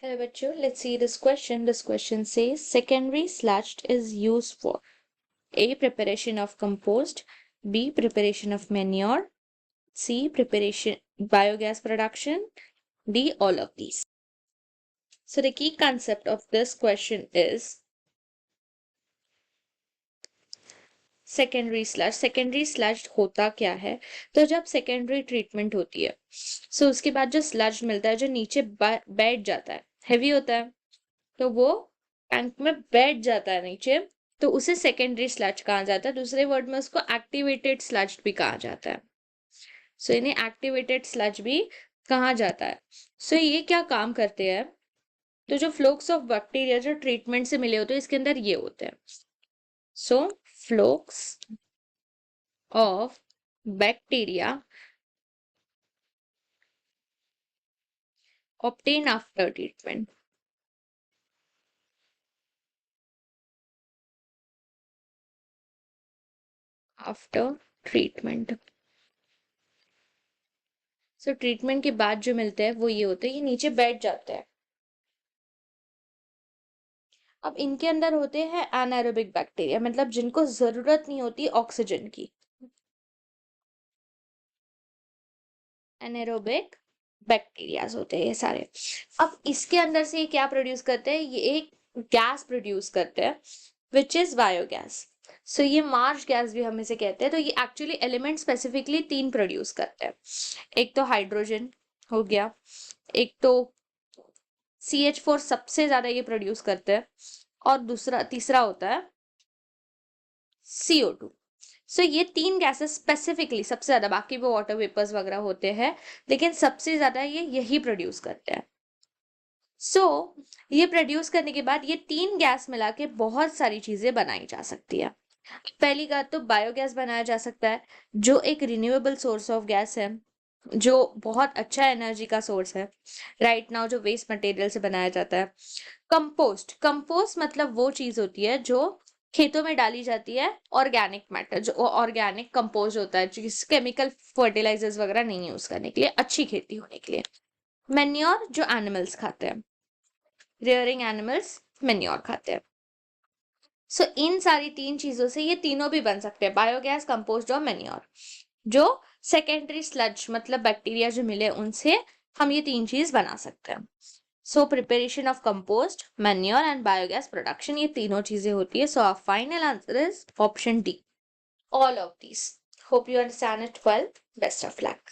Hello bachcho, let's see this question. This question says secondary sludge is used for A. Preparation of compost, B. Preparation of manure, C. Preparation biogas production, D. All of these. So the key concept of this question is secondary sludge होता क्या है? तो जब secondary treatment होती है सो उसके बाद जो स्लज मिलता है जो नीचे बैठ जाता है, हैवी होता है, तो वो टैंक में बैठ जाता है नीचे, तो उसे सेकेंडरी स्लज कहा जाता है। दूसरे वर्ड में उसको एक्टिवेटेड स्लज भी कहा जाता है। सो इन्हें एक्टिवेटेड स्लज भी कहा जाता है। सो ये क्या काम करते हैं? तो जो फ्लोक्स ऑफ बैक्टीरिया जो ट्रीटमेंट से मिले होते हैं इसके अंदर ये होते हैं। So flocs of bacteria obtained after treatment. After treatment. So treatment के बाद जो मिलते हैं वो ये होते हैं, ये नीचे बैठ जाते हैं। अब इनके अंदर होते हैं एनारोबिक बैक्टीरिया, मतलब जिनको जरूरत नहीं होती ऑक्सीजन की। एनारोबिक बैक्टीरियाज होते हैं ये सारे। अब इसके अंदर से ये क्या प्रोड्यूस करते हैं? ये एक गैस प्रोड्यूस करते हैं विच इज बायोगैस। सो ये मार्श गैस भी हम इसे कहते हैं। तो ये एक्चुअली एलिमेंट स्पेसिफिकली 3 प्रोड्यूस करते हैं। एक तो हाइड्रोजन हो गया, एक तो CH4 सबसे ज्यादा ये प्रोड्यूस करते हैं, और तीसरा होता है CO2। सो ये 3 गैसेस स्पेसिफिकली सबसे ज्यादा, बाकी वो वाटर वेपर्स वगैरह होते हैं, लेकिन सबसे ज्यादा ये यही प्रोड्यूस करते हैं। सो ये प्रोड्यूस करने के बाद ये 3 गैस मिला के बहुत सारी चीजें बनाई जा सकती है। पहली बात तो बायोगैस बनाया जा सकता है, जो एक रिन्यूएबल सोर्स ऑफ गैस है, जो बहुत अच्छा एनर्जी का सोर्स है राइट नाउ, जो वेस्ट मटेरियल से बनाया जाता है। कंपोस्ट मतलब वो चीज होती है जो खेतों में डाली जाती है, ऑर्गेनिक मैटर, जो ऑर्गेनिक कंपोस्ट होता है, जिस केमिकल फर्टिलाइजर्स वगैरह नहीं यूज करने के लिए, अच्छी खेती होने के लिए। मैन्योर जो एनिमल्स खाते हैं, रेयरिंग एनिमल्स मैन्योर खाते हैं। सो इन सारी 3 चीजों से ये तीनों भी बन सकते हैं, बायोगैस, कंपोस्ट और मैन्योर। जो सेकेंडरी स्लज मतलब बैक्टीरिया जो मिले उनसे हम ये 3 चीज बना सकते हैं। So preparation of compost, manure and biogas production, ये तीनों चीजें होती है। So our final answer is option D, all of these. Hope you understand it well. Best of luck.